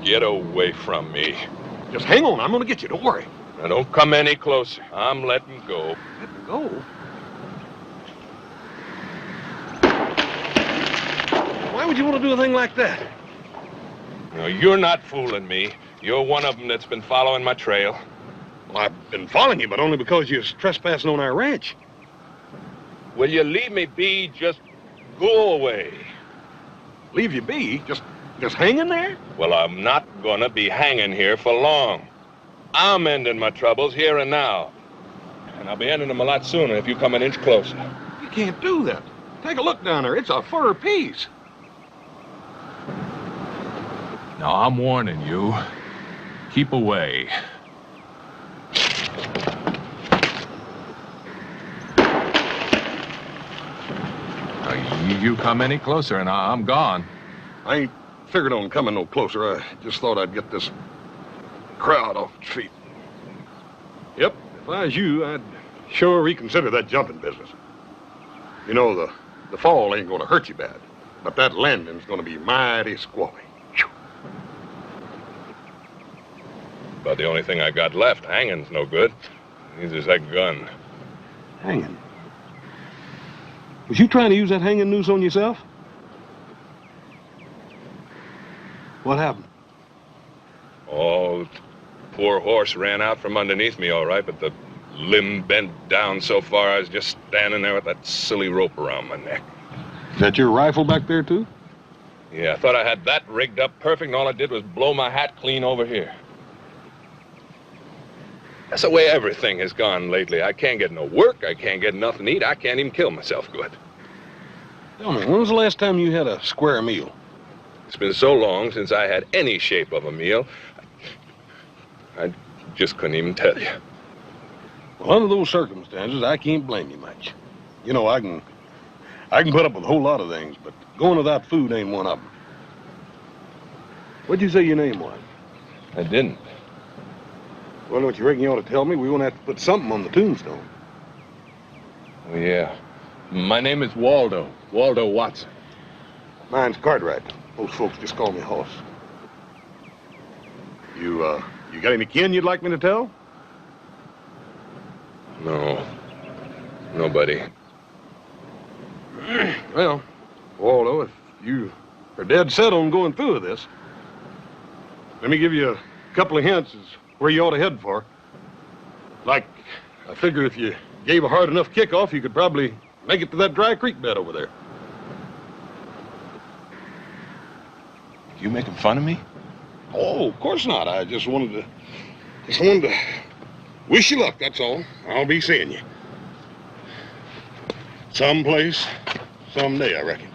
Get away from me. Just hang on, I'm gonna get you, don't worry. Now don't come any closer. I'm letting go. Letting go? Why would you want to do a thing like that? No, you're not fooling me. You're one of them that's been following my trail. Well, I've been following you, but only because you're trespassing on our ranch. Will you leave me be? Just go away. Leave you be? Just hanging there? Well, I'm not gonna be hanging here for long. I'm ending my troubles here and now. And I'll be ending them a lot sooner if you come an inch closer. You can't do that. Take a look down there. It's a fur piece. Now, I'm warning you. Keep away. Now, you come any closer and I'm gone. I ain't figured on coming no closer. I just thought I'd get this crowd off its feet. Yep, if I was you, I'd sure reconsider that jumping business. You know, the fall ain't gonna hurt you bad, but that landing's gonna be mighty squally. About the only thing I got left. Hanging's no good. Neither is that gun. Hanging? Was you trying to use that hanging noose on yourself? What happened? Oh, the poor horse ran out from underneath me all right, but the limb bent down so far I was just standing there with that silly rope around my neck. Is that your rifle back there, too? Yeah, I thought I had that rigged up perfect, and all I did was blow my hat clean over here. That's the way everything has gone lately. I can't get no work, I can't get nothing to eat, I can't even kill myself good. Tell me, when was the last time you had a square meal? It's been so long since I had any shape of a meal, I just couldn't even tell you. Well, under those circumstances, I can't blame you much. You know, I can put up with a whole lot of things, but going without food ain't one of them. What'd you say your name was? I didn't. Well, what you reckon you ought to tell me? We won't have to put something on the tombstone. Oh, yeah. My name is Waldo. Waldo Watson. Mine's Cartwright. Most folks just call me Hoss. You got any kin you'd like me to tell? No. Nobody. Well, Waldo, if you are dead set on going through with this, let me give you a couple of hints as where you ought to head for. Like, I figure if you gave a hard enough kickoff, you could probably make it to that dry creek bed over there. You making fun of me? Oh, of course not. I just wanted to wish you luck, that's all. I'll be seeing you. Someplace, someday, I reckon.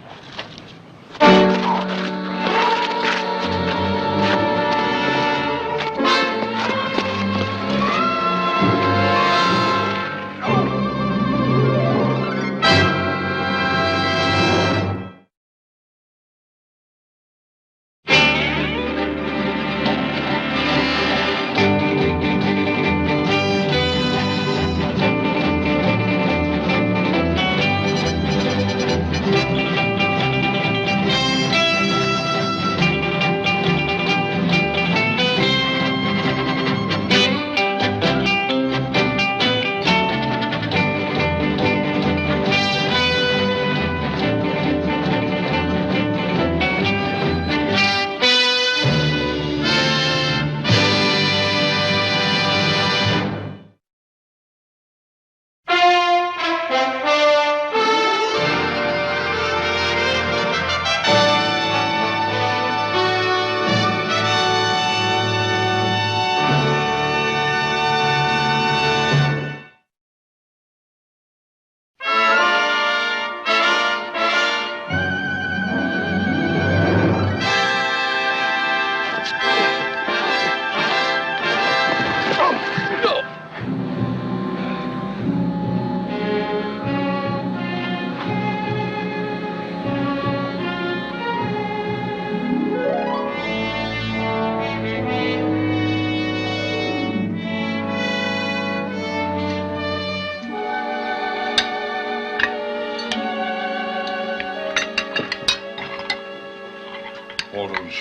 Waldo's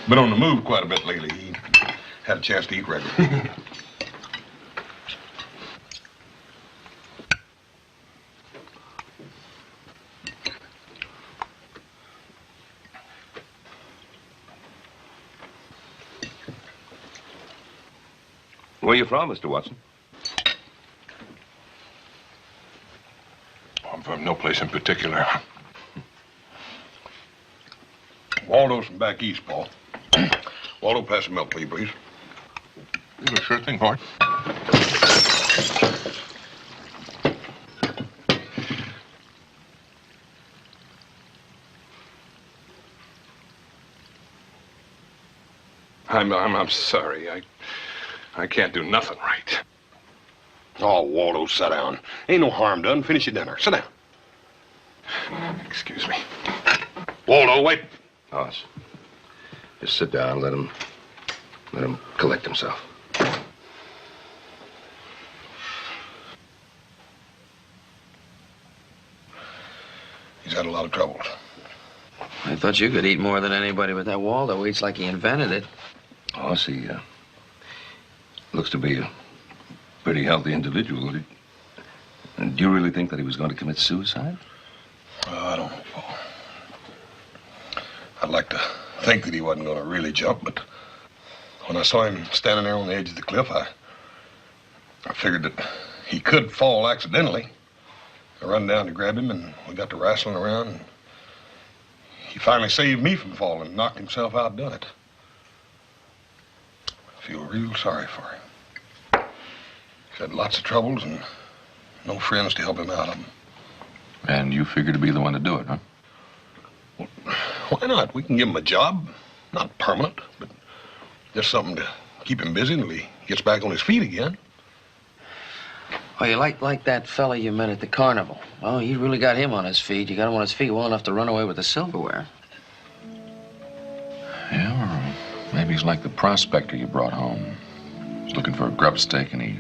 been on the move quite a bit lately. He had a chance to eat regularly. Where you from, Mr. Watson? I'm from no place in particular. Waldo's from back east, Paul. Waldo, pass the milk, will you, please? Sure thing, Hart. I'm sorry. I can't do nothing right. Oh, Waldo, sit down. Ain't no harm done. Finish your dinner. Sit down. Excuse me. Waldo, wait. Hoss, just sit down. Let him collect himself. He's had a lot of trouble. I thought you could eat more than anybody, but that Waldo eats like he invented it. Hoss, he looks to be a pretty healthy individual. And do you really think that he was going to commit suicide? I don't know, Paul. I'd like to think that he wasn't going to really jump, but when I saw him standing there on the edge of the cliff, I figured that he could fall accidentally. I run down to grab him, and we got to wrestling around, and he finally saved me from falling, knocked himself out, done it. I feel real sorry for him. He's had lots of troubles and no friends to help him out of them. And you figured to be the one to do it, huh? Well, why not? We can give him a job. Not permanent, but just something to keep him busy until he gets back on his feet again. Oh, you like that fella you met at the carnival. Oh, you really got him on his feet. You got him on his feet well enough to run away with the silverware. Yeah, or maybe he's like the prospector you brought home. He's looking for a grub stake, and he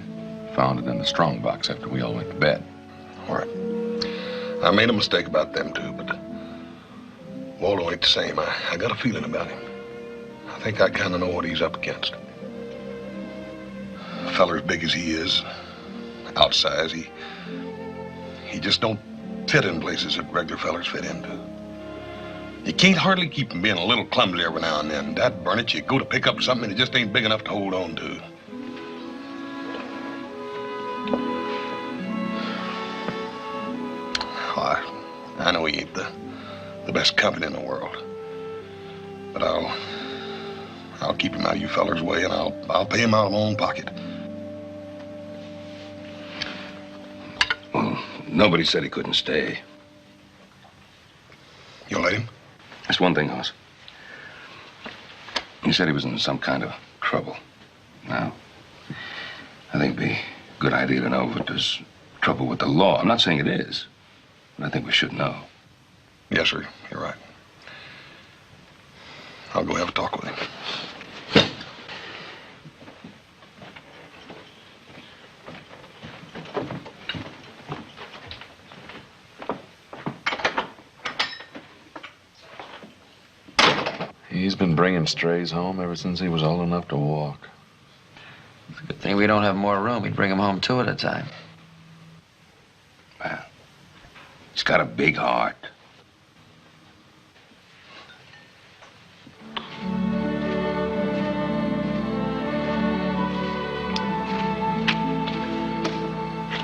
found it in the strong box after we all went to bed. All right. I made a mistake about them, too, but Waldo ain't the same. I got a feeling about him. I think I kind of know what he's up against. A feller as big as he is, outsize, he just don't fit in places that regular fellers fit into. You can't hardly keep him being a little clumsy every now and then. Dad burn it, you go to pick up something and it just ain't big enough to hold on to. I know he ain't the best company in the world, but I'll keep him out of you fellers' way, and I'll pay him out of my own pocket. Well, nobody said he couldn't stay. You'll let him? That's one thing, Hoss. He said he was in some kind of trouble. Now, I think it'd be a good idea to know if there's trouble with the law. I'm not saying it is, but I think we should know. Yes, sir. You're right. I'll go have a talk with him. He's been bringing strays home ever since he was old enough to walk. It's a good thing we don't have more room. He'd bring them home two at a time. Well, he's got a big heart.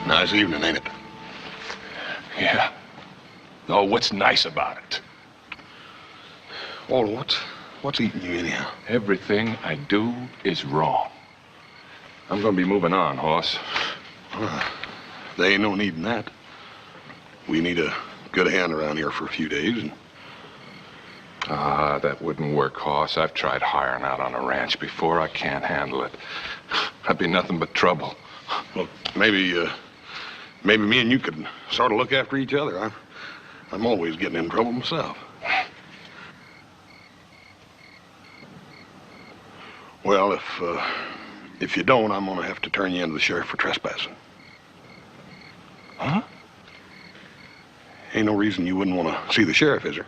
Nice evening, ain't it? Yeah. Oh, what's nice about it? Walter, what's eating you anyhow? Everything I do is wrong. I'm gonna be moving on, Hoss. There ain't no need in that. We need a good hand around here for a few days. And... that wouldn't work, Hoss. I've tried hiring out on a ranch before. I can't handle it. That'd be nothing but trouble. Look, maybe me and you could sort of look after each other. I'm always getting in trouble myself. Well, if you don't, I'm gonna have to turn you into the sheriff for trespassing. Huh? Ain't no reason you wouldn't want to see the sheriff, is there?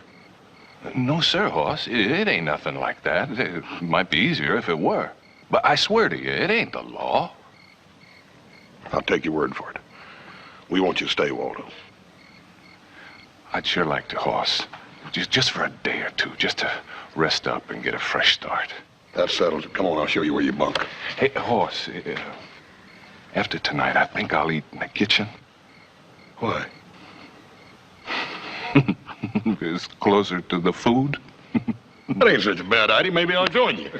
No, sir, Hoss. It ain't nothing like that. It might be easier if it were. But I swear to you, it ain't the law. I'll take your word for it. We want you to stay, Waldo. I'd sure like to, Hoss. Just for a day or two, just to rest up and get a fresh start. That settles it. Come on, I'll show you where you bunk. Hey, Hoss, after tonight, I think I'll eat in the kitchen. Why? It's closer to the food. That ain't such a bad idea. Maybe I'll join you.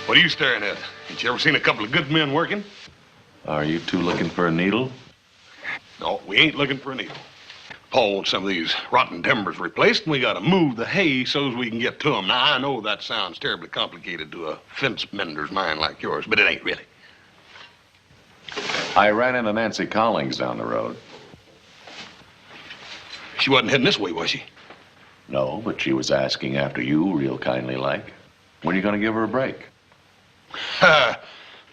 What are you staring at? Ain't you ever seen a couple of good men working? Are you two looking for a needle? No, we ain't looking for a needle. Paul wants some of these rotten timbers replaced, and we gotta move the hay so's we can get to them. Now, I know that sounds terribly complicated to a fence mender's mind like yours, but it ain't really. I ran into Nancy Collings down the road. She wasn't heading this way, was she? No, but she was asking after you real kindly like. When are you going to give her a break? Ha!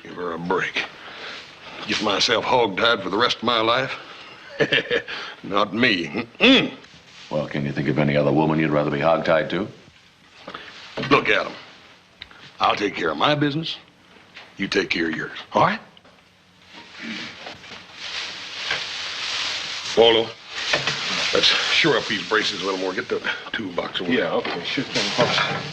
Give her a break. Get myself hog-tied for the rest of my life? Not me. Mm-mm. Well, can you think of any other woman you'd rather be hogtied to? Look at 'em. I'll take care of my business. You take care of yours. All right? Waldo, let's shore up these braces a little more. Get the toolbox over there. Yeah, okay, sure thing, Hoss.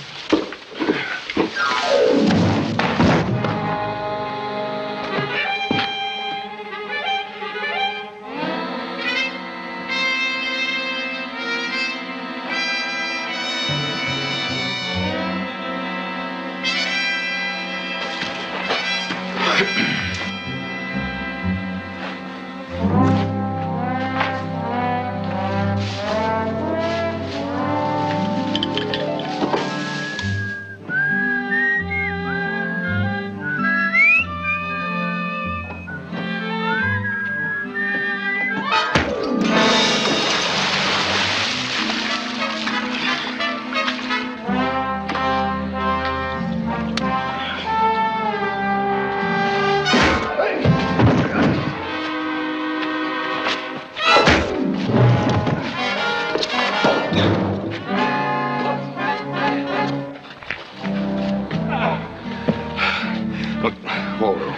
Waldo,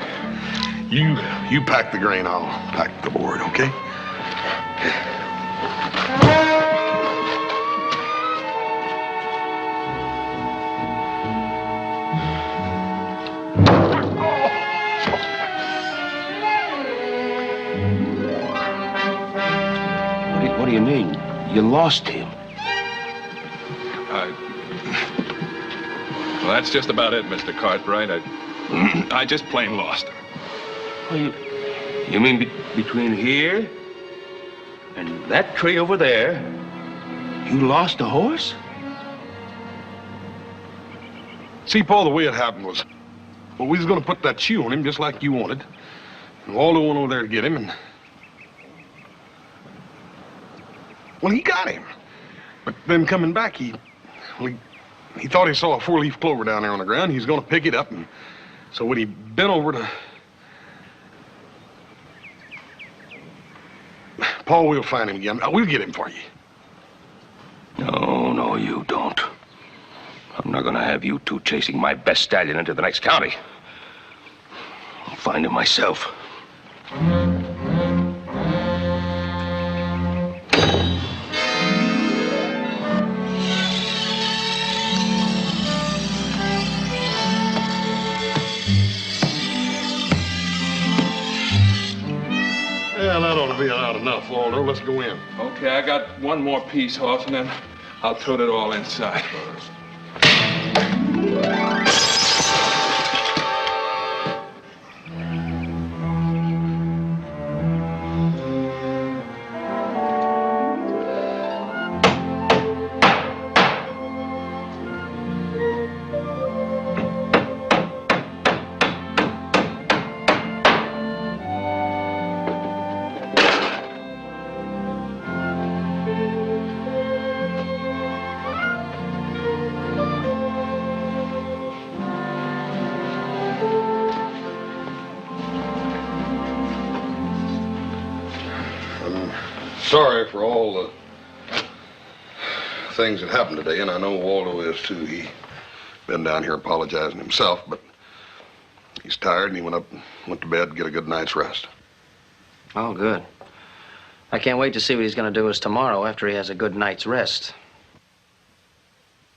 you pack the grain, I'll pack the board, okay? What do you mean? You lost him? Well, that's just about it, Mr. Cartwright. I just plain lost her. Well, you mean between here and that tree over there, you lost a horse? See, Paul, the way it happened was, well, we was gonna put that shoe on him just like you wanted. And Waldo went over there to get him, and well, he got him. But then coming back, he thought he saw a four-leaf clover down there on the ground. He was gonna pick it up, and so when he bent over to... Paul, we'll find him again. We'll get him for you. No, you don't. I'm not gonna have you two chasing my best stallion into the next county. I'll find him myself. Yeah, that ought to be about enough, Waldo. Let's go in. Okay, I got one more piece, Hoss, and then I'll tote it all inside. Sorry for all the things that happened today, and I know Waldo is too. He been down here apologizing himself, but he's tired and he went to bed to get a good night's rest. Oh, good. I can't wait to see what he's going to do us tomorrow after he has a good night's rest.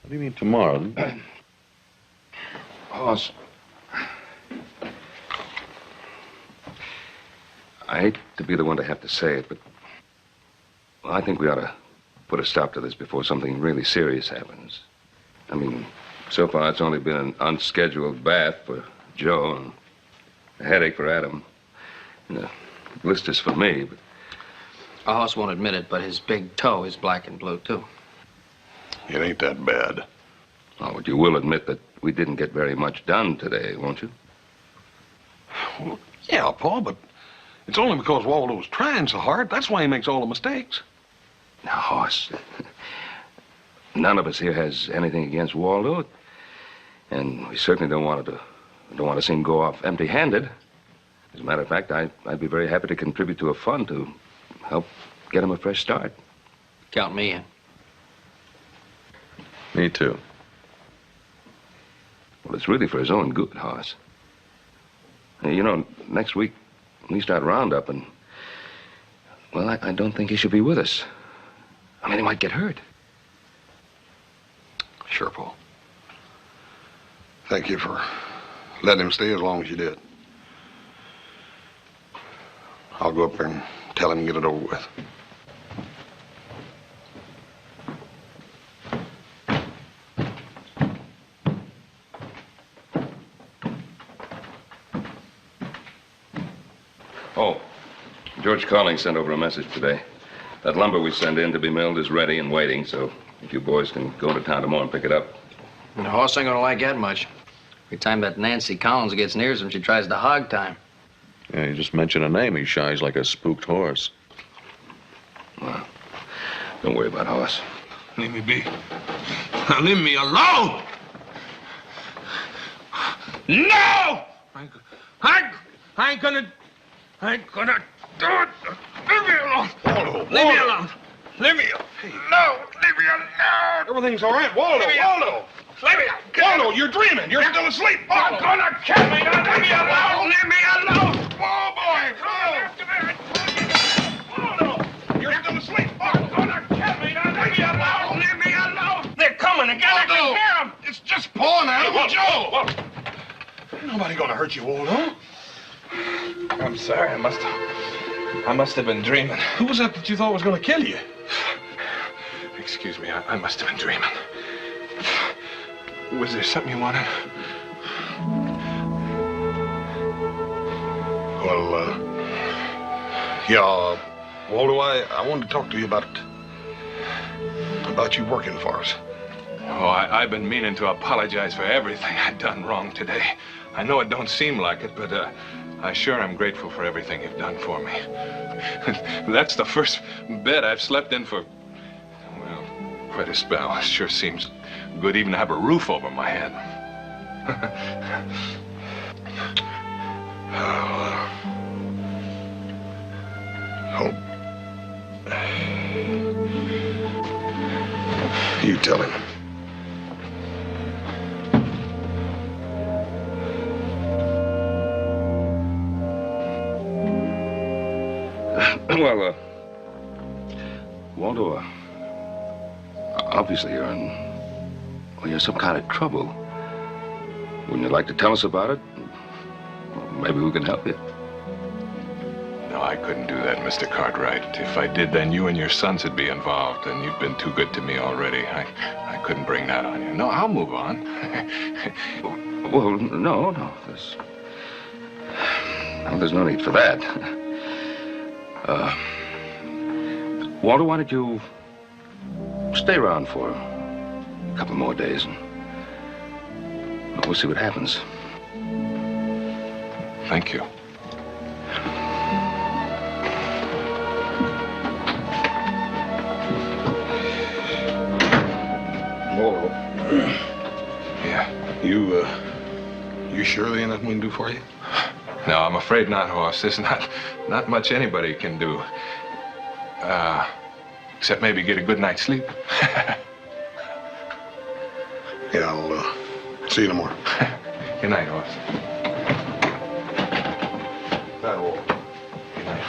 What do you mean tomorrow? Hoss, I hate to be the one to have to say it, but I think we ought to put a stop to this before something really serious happens. I mean, so far it's only been an unscheduled bath for Joe and a headache for Adam. And blisters for me, but... Hoss won't admit it, but his big toe is black and blue, too. It ain't that bad. Oh, but you will admit that we didn't get very much done today, won't you? Well, yeah, Paul, but it's only because Waldo was trying so hard. That's why he makes all the mistakes. Now, Hoss, none of us here has anything against Waldo, and we certainly don't want to see him go off empty-handed. As a matter of fact, I'd be very happy to contribute to a fund to help get him a fresh start. Count me in. Me too. Well, it's really for his own good, Hoss. You know, next week we start roundup, and well, I don't think he should be with us. I mean, he might get hurt. Sure, Paul. Thank you for letting him stay as long as you did. I'll go up there and tell him to get it over with. Oh, George Carling sent over a message today. That lumber we send in to be milled is ready and waiting, so if you boys can go to town tomorrow and pick it up. And the horse ain't gonna like that much. Every time that Nancy Collins gets near him, she tries to hog time. Yeah, you just mention a name, he shies like a spooked horse. Well, don't worry about Hoss. Leave me be. Now leave me alone! No! I ain't gonna do it. Leave me alone. Leave me alone. Leave me alone. No, leave me alone. Everything's all right. Waldo, Waldo. Leave me alone. Waldo, you're dreaming. You're still asleep. Waldo. You're gonna kill me. Now, leave me alone. Leave me alone. Whoa, boy. Waldo. You're still asleep. Waldo. You're gonna kill me. Now, leave me alone. Leave me alone. They're coming again. I can hear them. It's just Paul now. Hey, Joe. Ain't nobody gonna hurt you, Waldo. I'm sorry. I must have been dreaming. Who was that you thought was gonna kill you? Excuse me. I must have been dreaming. Was there something you wanted? Well, yeah, Waldo, I wanted to talk to you about you working for us. Oh, I've been meaning to apologize for everything I've done wrong today. I know it don't seem like it, but I sure am grateful for everything you've done for me. That's the first bed I've slept in for, well, quite a spell. It sure seems good even to have a roof over my head. Hope. You tell him. Well, Waldo, obviously you're in some kind of trouble. Wouldn't you like to tell us about it? Well, maybe we can help you. No, I couldn't do that, Mr. Cartwright. If I did, then you and your sons would be involved, and you've been too good to me already. I couldn't bring that on you. No, I'll move on. Well, no. There's no need for that. Walter, why don't you stay around for a couple more days, and we'll see what happens. Thank you. Waldo. Yeah. You sure there ain't nothing we can do for you? No, I'm afraid not, Hoss. There's not much anybody can do. Except maybe get a good night's sleep. Yeah, I'll see you tomorrow. Good night, Hoss. Night, Waldo. Good night.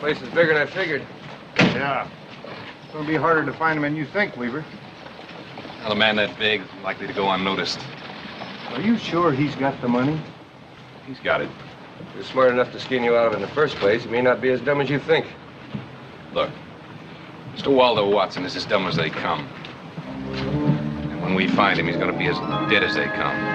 Place is bigger than I figured. Yeah. It's gonna be harder to find him than you think, Weaver. Well, a man that big is likely to go unnoticed. Are you sure he's got the money? He's got it. If you're smart enough to skin you out in the first place, he may not be as dumb as you think. Look, Mr. Waldo Watson is as dumb as they come. And when we find him, he's gonna be as dead as they come.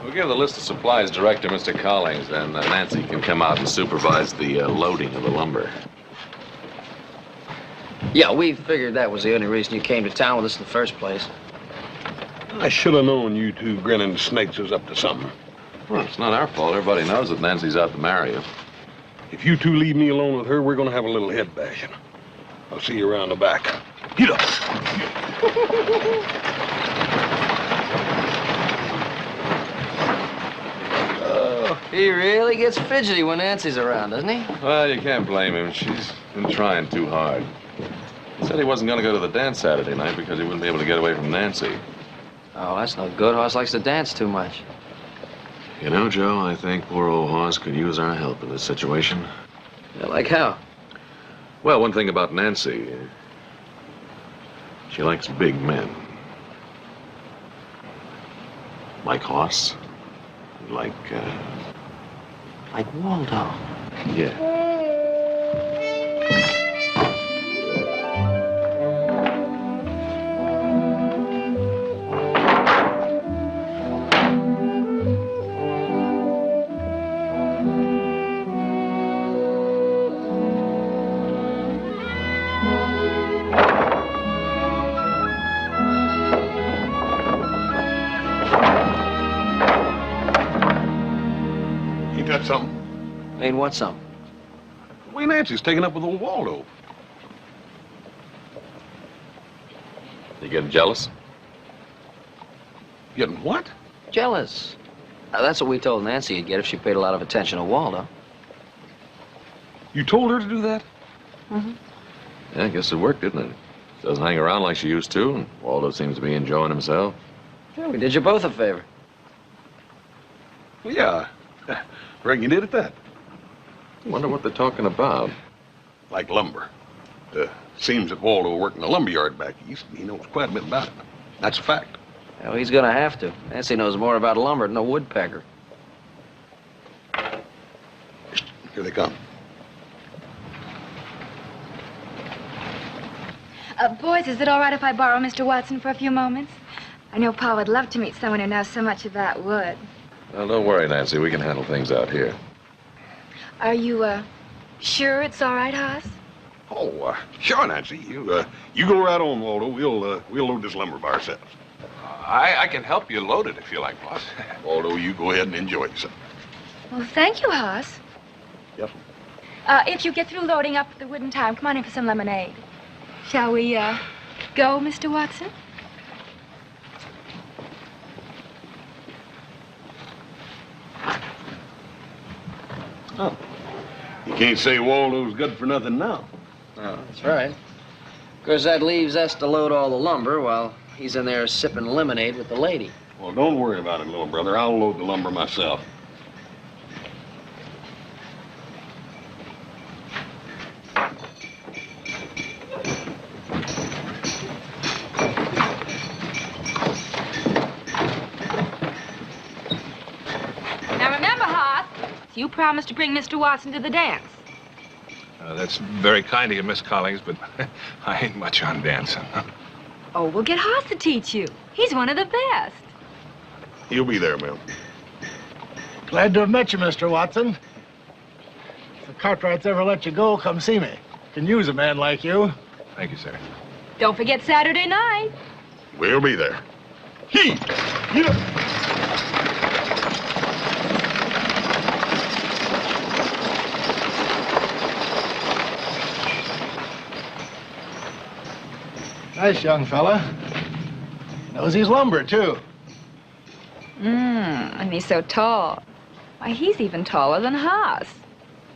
We'll give the list of supplies direct to Mr. Collings, and Nancy can come out and supervise the loading of the lumber. Yeah, we figured that was the only reason you came to town with us in the first place. I should have known you two grinning snakes was up to something. Well, it's not our fault. Everybody knows that Nancy's out to marry you. If you two leave me alone with her, we're gonna have a little head bashing. I'll see you around the back. Get up. He really gets fidgety when Nancy's around, doesn't he? Well, you can't blame him. She's been trying too hard. He said he wasn't going to go to the dance Saturday night because he wouldn't be able to get away from Nancy. Oh, that's no good. Hoss likes to dance too much. You know, Joe, I think poor old Hoss could use our help in this situation. Yeah, like how? Well, one thing about Nancy, she likes big men. Like Hoss. Like Waldo. Yeah. Ain't that something? Ain't what something? The way Nancy's taking up with old Waldo. You getting jealous? Getting what? Jealous. That's what we told Nancy you'd get if she paid a lot of attention to Waldo. You told her to do that? Mm-hmm. Yeah, I guess it worked, didn't it? Doesn't hang around like she used to, and Waldo seems to be enjoying himself. Yeah, we did you both a favor. Well, yeah. Reckon you did at that. I wonder what they're talking about. Like lumber. Seems that Waldo worked in a lumber yard back east, and he knows quite a bit about it. That's a fact. Well, he's gonna have to. Nancy knows more about lumber than a woodpecker. Here they come. Boys, is it all right if I borrow Mr. Watson for a few moments? I know Pa would love to meet someone who knows so much about wood. Well, don't worry, Nancy. We can handle things out here. Are you, sure it's all right, Hoss? Oh, sure, Nancy. You go right on, Waldo. We'll load this lumber by ourselves. I can help you load it if you like, boss. Waldo, you go ahead and enjoy yourself. Well, thank you, Hoss. Yes. If you get through loading up the wood in time, come on in for some lemonade. Shall we, go, Mr. Watson? Oh. You can't say Waldo's good for nothing now. Oh, that's right. Of course, that leaves us to load all the lumber while he's in there sipping lemonade with the lady. Well, don't worry about it, little brother. I'll load the lumber myself. Now remember, Hoss, you promised to bring Mr. Watson to the dance. That's very kind of you, Miss Collings, but I ain't much on dancing. Oh, we'll get Hoss to teach you. He's one of the best. He'll be there, ma'am. Glad to have met you, Mr. Watson. If the Cartwrights ever let you go, come see me. Can use a man like you. Thank you, sir. Don't forget Saturday night. We'll be there. Get up. Nice young fella. Knows his lumber, too. And he's so tall. Why, he's even taller than Hoss.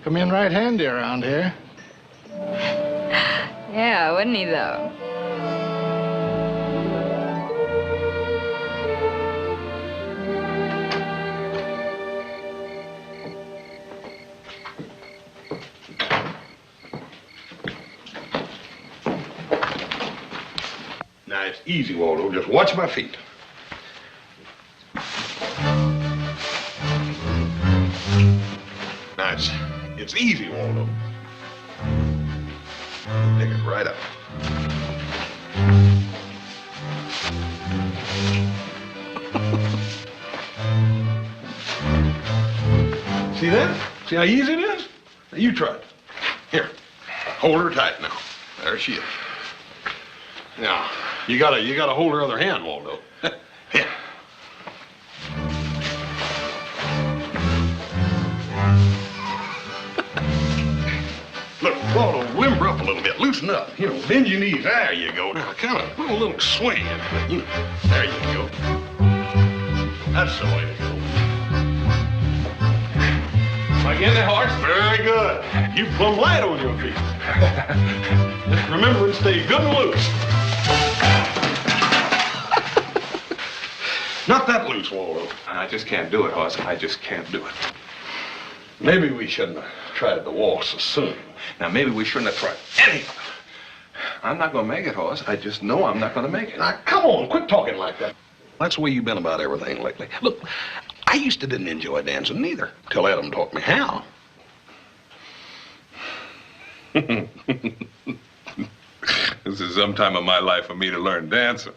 Come in right handy around here. Yeah, wouldn't he, though? Now, it's easy, Waldo. Just watch my feet. Now, it's easy, Waldo. Pick it right up. See that? See how easy it is? Now, you try it. Here, hold her tight now. There she is. Now, you gotta hold her other hand, Waldo. Yeah. Look, Waldo, limber up a little bit. Loosen up. You know, bend your knees. There you go. Now, kind of put a little swing in it. You know, there you go. That's the way to go. Am I getting that horse? Very good. You plumb light on your feet. Just remember and stay good and loose. Not that loose, Waldo. I just can't do it, Hoss. I just can't do it. Maybe we shouldn't have tried the waltz so soon. Now, maybe we shouldn't have tried anything. I'm not going to make it, Hoss. I just know I'm not going to make it. Now, come on, quit talking like that. That's the way you've been about everything lately. Look, I used to didn't enjoy dancing neither, till Adam taught me how. This is some time of my life for me to learn dancing.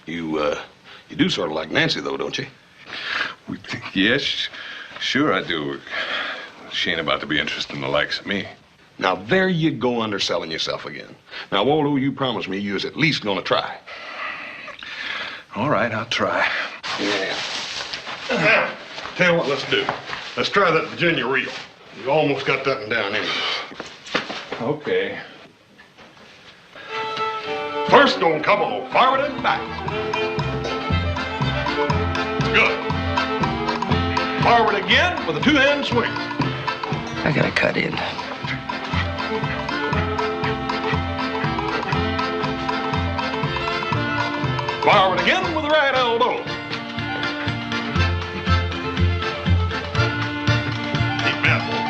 You do sort of like Nancy, though, don't you? Yes, sure I do. She ain't about to be interested in the likes of me. Now, there you go underselling yourself again. Now, Waldo, you promised me you was at least gonna try. All right, I'll try. Yeah. Now, tell you what, let's do. Let's try that Virginia reel. You almost got that one down anyway. Okay. First, don't come on, forward and back. Good. Forward again with a two-hand swing. I gotta cut in. Forward again with the right elbow. Keep that one.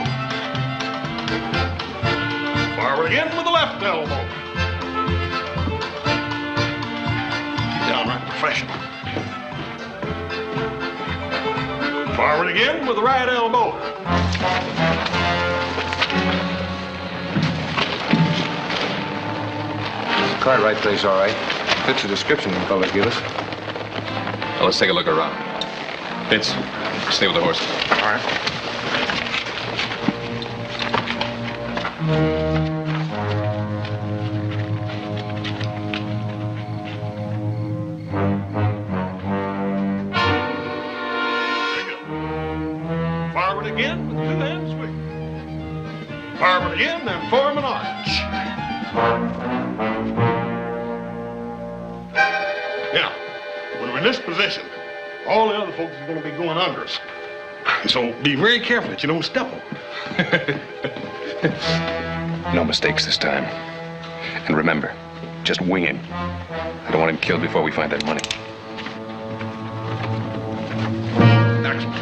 Forward again with the left elbow. Keep downright professional. Forward again with the right elbow. Cartwright place, all right. Fits the description the fellas give us. Well, let's take a look around. Vince, stay with the horses. All right. There you go. Forward again with the two-hand swing. Forward again and form an arch. Now, when we're in this position, all the other folks are going to be going under us. So be very careful that you don't step on them. No mistakes this time. And remember, just wing him. I don't want him killed before we find that money. Excellent.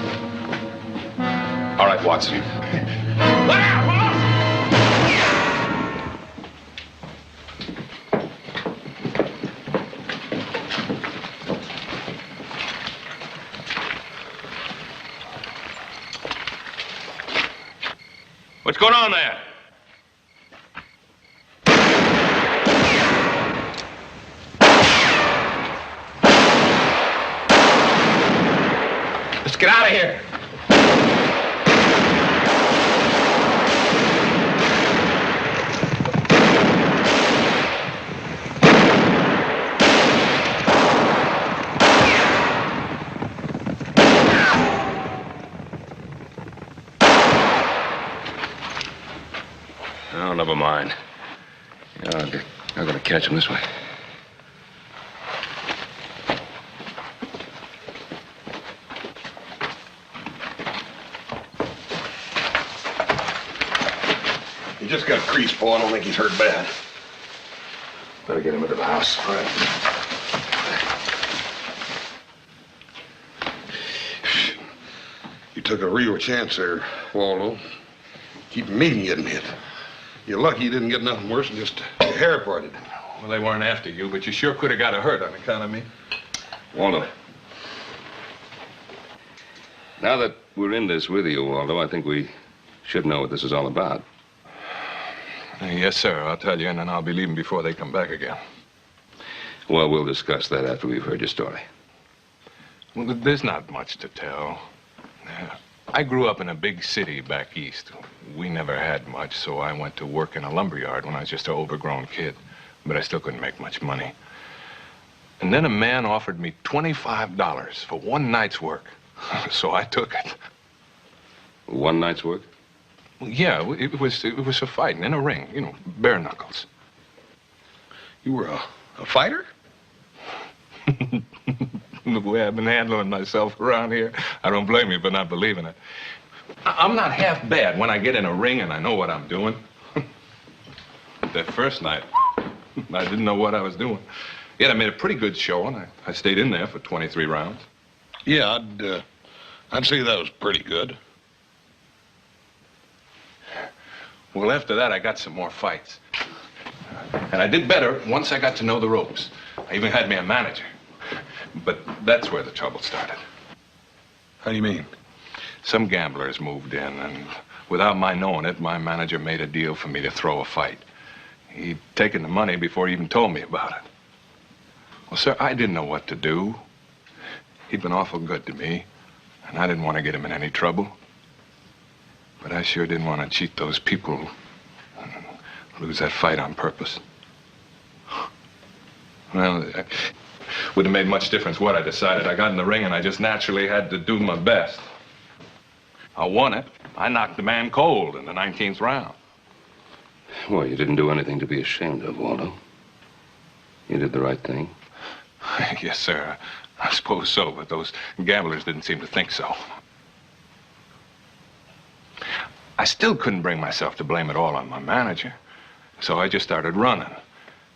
All right, Watson. What's going on there? Let's get out of here. Oh, never mind. I'm gonna catch him this way. He just got creased, boy. I don't think he's hurt bad. Better get him into the house. All right. You took a real chance there, Waldo. Keep me from getting hit. You're lucky you didn't get nothing worse than just your hair parted. Well, they weren't after you, but you sure could have got a hurt on account of me. Waldo. Now that we're in this with you, Waldo, I think we should know what this is all about. Yes, sir. I'll tell you, and then I'll be leaving before they come back again. Well, we'll discuss that after we've heard your story. Well, there's not much to tell. I grew up in a big city back east. We never had much, so I went to work in a lumberyard when I was just an overgrown kid. But I still couldn't make much money. And then a man offered me $25 for one night's work. So I took it. One night's work? Well, yeah, it was a fighting in a ring, you know, bare knuckles. You were a fighter? The way I've been handling myself around here, I don't blame you for not believing it. I'm not half bad when I get in a ring and I know what I'm doing. That first night, I didn't know what I was doing. Yet I made a pretty good show, and I stayed in there for 23 rounds. Yeah, I'd say that was pretty good. Well, after that, I got some more fights. And I did better once I got to know the ropes. I even had me a manager. But that's where the trouble started. How do you mean? Some gamblers moved in, and without my knowing it, my manager made a deal for me to throw a fight. He'd taken the money before he even told me about it. Well, sir, I didn't know what to do. He'd been awful good to me, and I didn't want to get him in any trouble. But I sure didn't want to cheat those people and lose that fight on purpose. Well, it wouldn't have made much difference what I decided. I got in the ring, and I just naturally had to do my best. I won it. I knocked the man cold in the 19th round. Well, you didn't do anything to be ashamed of, Waldo. You did the right thing. Yes, sir. I suppose so, but those gamblers didn't seem to think so. I still couldn't bring myself to blame it all on my manager. So I just started running.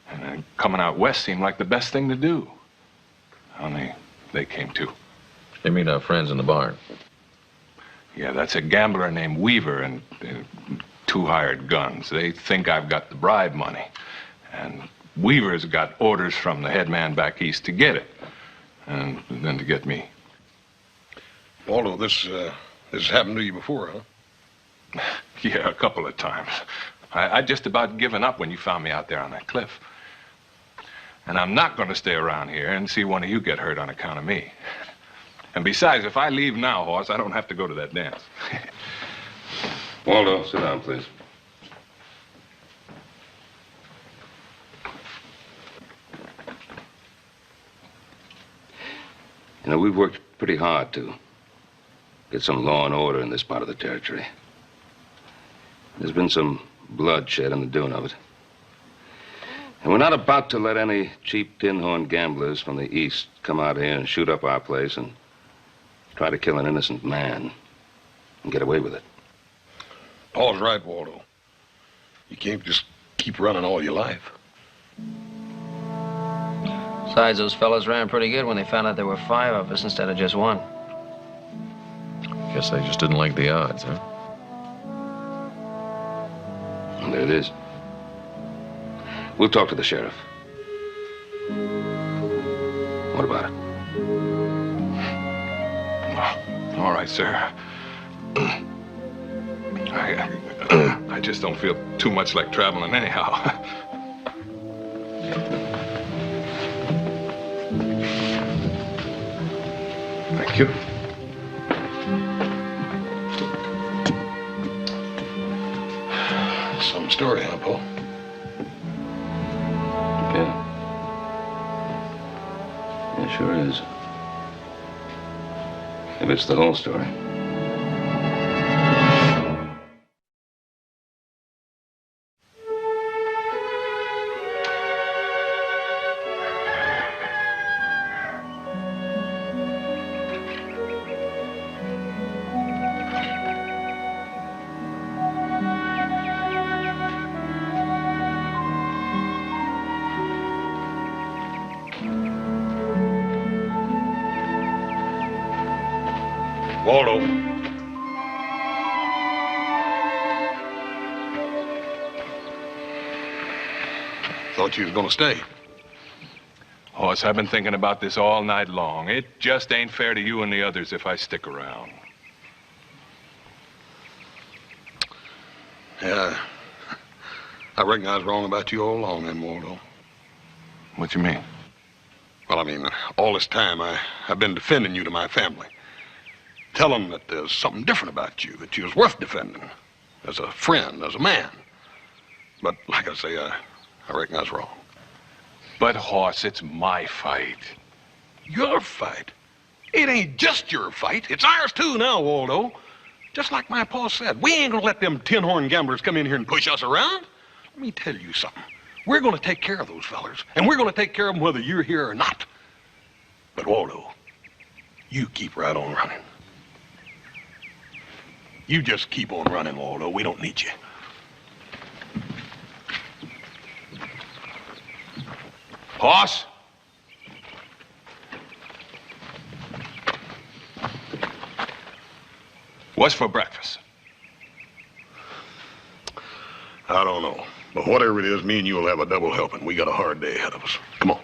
And then coming out west seemed like the best thing to do. Only they came too. You mean our friends in the barn? Yeah, that's a gambler named Weaver and two hired guns. They think I've got the bribe money. And Weaver's got orders from the head man back east to get it. And then to get me. Waldo, this has happened to you before, huh? Yeah, a couple of times. I'd just about given up when you found me out there on that cliff. And I'm not going to stay around here and see one of you get hurt on account of me. And besides, if I leave now, Hoss, I don't have to go to that dance. Waldo, sit down, please. You know, we've worked pretty hard to get some law and order in this part of the territory. There's been some bloodshed in the doing of it. And we're not about to let any cheap tin-horn gamblers from the east come out here and shoot up our place and try to kill an innocent man and get away with it. Paul's right, Waldo. You can't just keep running all your life. Besides, those fellas ran pretty good when they found out there were 5 of us instead of just 1. Guess they just didn't like the odds, huh? Well, there it is. We'll talk to the sheriff. What about it? All right, sir. I just don't feel too much like traveling anyhow. Thank you. Some story, huh, Paul? Yeah. It sure is. If it's the whole story. Waldo. Thought you was gonna stay. Hoss, I've been thinking about this all night long. It just ain't fair to you and the others if I stick around. Yeah, I reckon I was wrong about you all along then, Waldo. What you mean? Well, I mean, all this time I've been defending you to my family. Tell them that there's something different about you, that you're worth defending as a friend, as a man. But like I say, I reckon I was wrong. But, Hoss, it's my fight. Your fight? It ain't just your fight. It's ours too now, Waldo. Just like my pa said, we ain't gonna let them tin-horn gamblers come in here and push us around. Let me tell you something. We're gonna take care of those fellers, and we're gonna take care of them whether you're here or not. But, Waldo, you keep right on running. You just keep on running, Waldo. We don't need you. Hoss? What's for breakfast? I don't know. But whatever it is, me and you will have a double helping. We got a hard day ahead of us. Come on.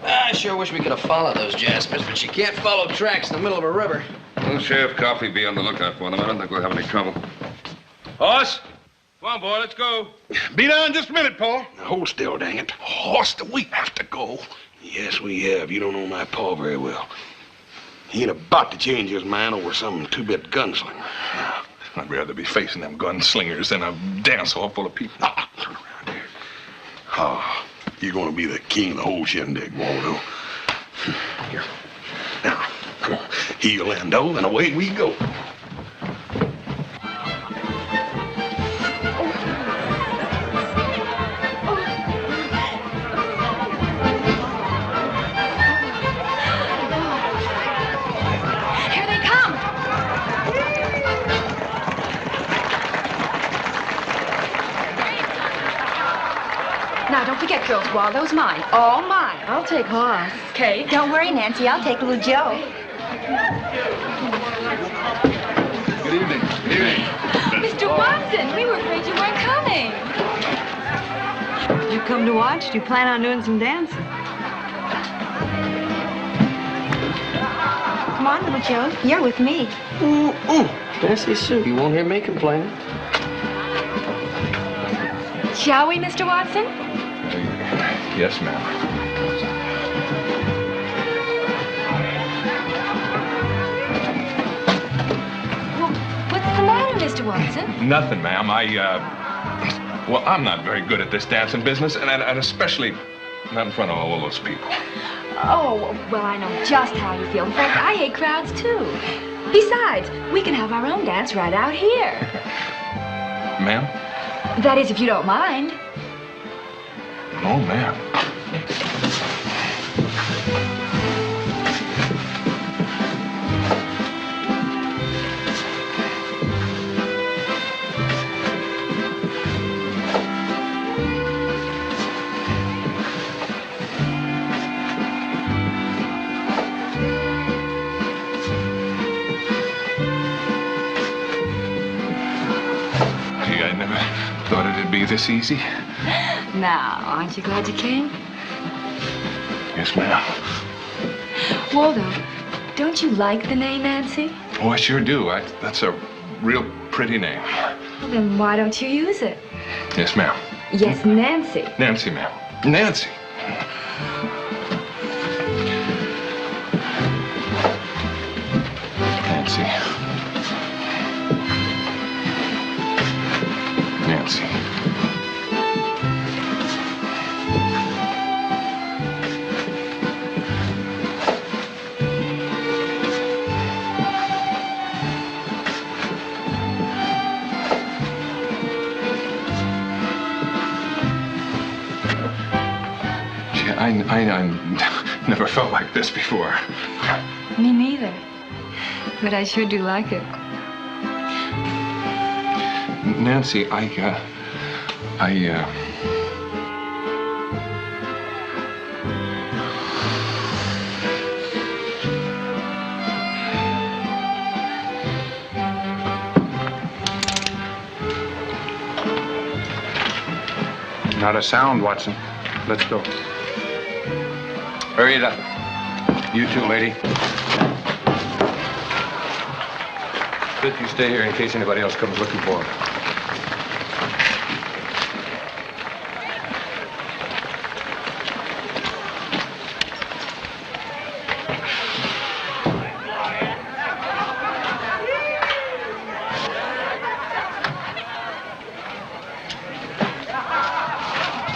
I sure wish we could have followed those Jaspers, but you can't follow tracks in the middle of a river. Well, Sheriff Coffee, be on the lookout for them. I don't think we'll have any trouble. Horse! Come on, boy, let's go. Be down in just a minute, Paul. Now, hold still, dang it. Horse, do we have to go? Yes, we have. You don't know my pa very well. He ain't about to change his mind over some two-bit gunslinger. I'd rather be facing them gunslingers than a dance hall full of people. Turn around here. Oh, you're going to be the king of the whole shindig, Waldo. Here. Now, come on. Heel Lando, and away we go. Here they come. Now, don't forget, girls, Waldo's mine. All mine. I'll take Hoss. Okay. Don't worry, Nancy. I'll take little Joe. Good evening. Good evening. Mr. Watson, we were afraid you weren't coming. Did you come to watch? Do you plan on doing some dancing? Come on, little Joe. You're with me. Fancy soup. You won't hear me complaining. Shall we, Mr. Watson? Yes, ma'am. Well, what's the matter, Mr. Watson? Nothing, ma'am. Well, I'm not very good at this dancing business, and especially not in front of all those people. Oh, well, I know just how you feel. In fact, I hate crowds, too. Besides, we can have our own dance right out here. Ma'am? That is, if you don't mind. Oh, ma'am. Gee, I never thought it'd be this easy. Now, aren't you glad you came? Yes, ma'am. Waldo, don't you like the name Nancy? Oh, I sure do. That's a real pretty name. Well, then why don't you use it? Yes, ma'am. Yes, Nancy. Nancy, ma'am. Nancy. Nancy. Nancy. Gee, I never felt like this before. Me neither. But I sure do like it. Nancy, Not a sound, Watson. Let's go. Hurry it up. You too, lady. Fit, you stay here in case anybody else comes looking for him.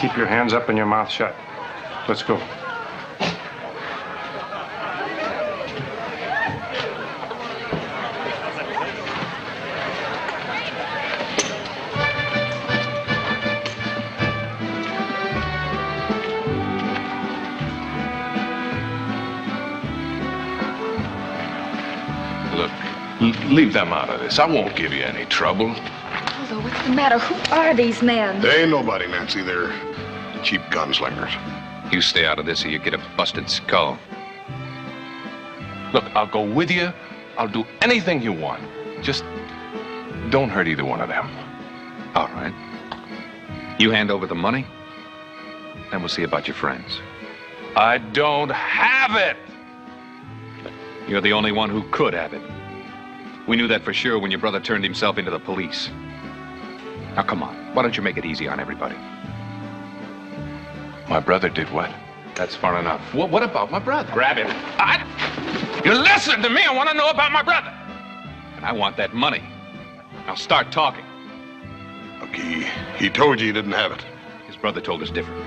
Keep your hands up and your mouth shut. Let's go. look, leave them out of this. I won't give you any trouble. Waldo, what's the matter? Who are these men? They ain't nobody, Nancy. They're cheap gunslingers. You stay out of this or you get a busted skull. Look, I'll go with you. I'll do anything you want. Just don't hurt either one of them. All right. You hand over the money, then we'll see about your friends. I don't have it! You're the only one who could have it. We knew that for sure when your brother turned himself into the police. Now, come on. Why don't you make it easy on everybody? My brother did what? That's far enough. What about my brother? Grab him. You listen to me. I want to know about my brother. And I want that money. Now start talking. Look, he told you he didn't have it. His brother told us different.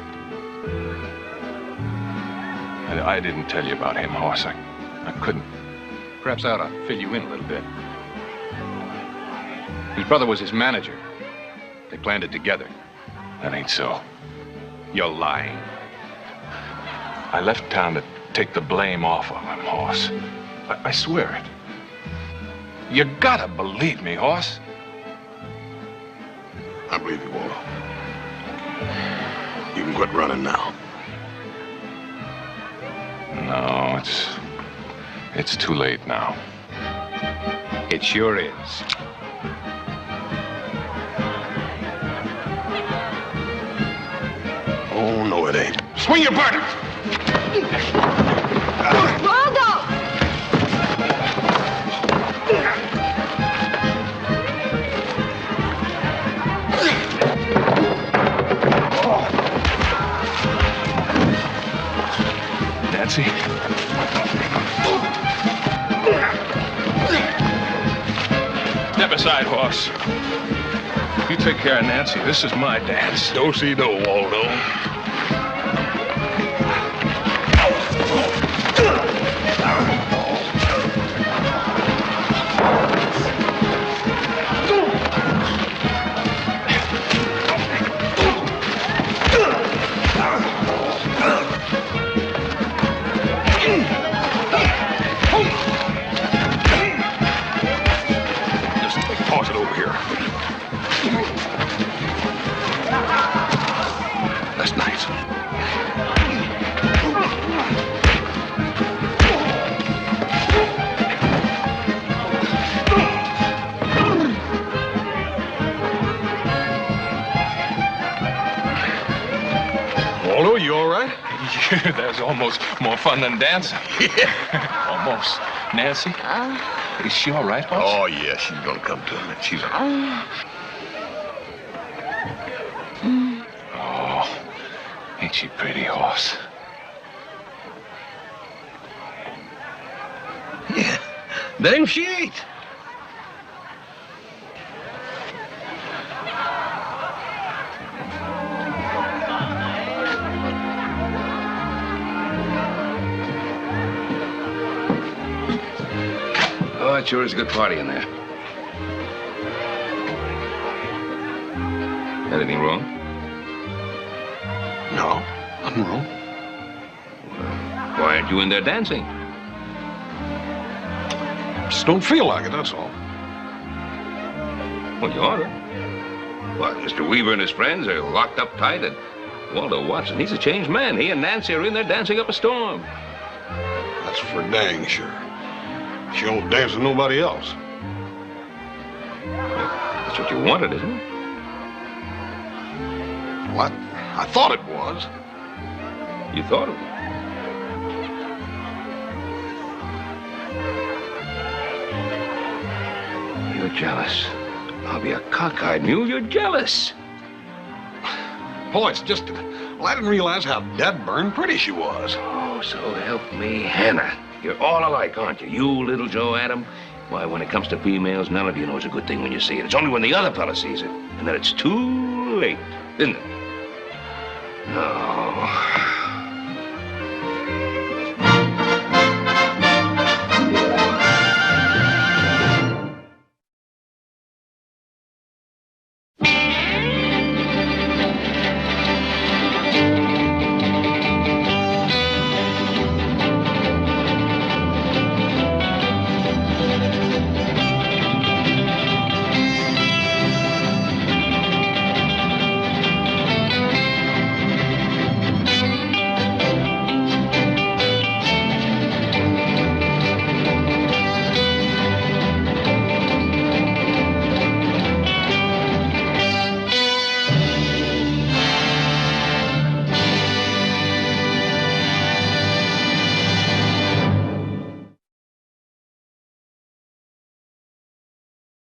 I didn't tell you about him, Hoss. I couldn't. Perhaps I ought to fill you in a little bit. His brother was his manager. They planned it together. That ain't so. You're lying. I left town to take the blame off of him, Hoss. I swear it. You gotta believe me, Hoss. I believe you, Waldo. You can quit running now. No, it's too late now. It sure is. Oh, no, it ain't. Swing your partner! Waldo! Nancy? Step aside, Hoss. You take care of Nancy. This is my dance. Do-si-do, Waldo. Toss it over here. That's nice. Waldo, you all right? Yeah, that's almost more fun than dancing. Yeah. Almost. Nancy? Is she all right, Hoss? Oh, yeah, she's gonna come to him. She's all right. Oh, ain't she pretty, Hoss? Yeah, dang she ain't. Oh, it sure is a good party in there. Anything wrong? No, nothing wrong. Why aren't you in there dancing? Just don't feel like it, that's all. Well, you ought to. What, Mr. Weaver and his friends are locked up tight, and Waldo Watson, he's a changed man. He and Nancy are in there dancing up a storm. That's for dang sure. She don't dance with nobody else. That's what you wanted, isn't it? What? I thought it was. You thought it was. You're jealous. I'll be a cockeyed mule. You're jealous. Boy, it's just... Well, I didn't realize how dead-burned pretty she was. Oh, so help me, Hannah. You're all alike, aren't you? You, little Joe Adam. Why, when it comes to females, none of you know it's a good thing when you see it. It's only when the other fella sees it. And then it's too late, isn't it? Oh.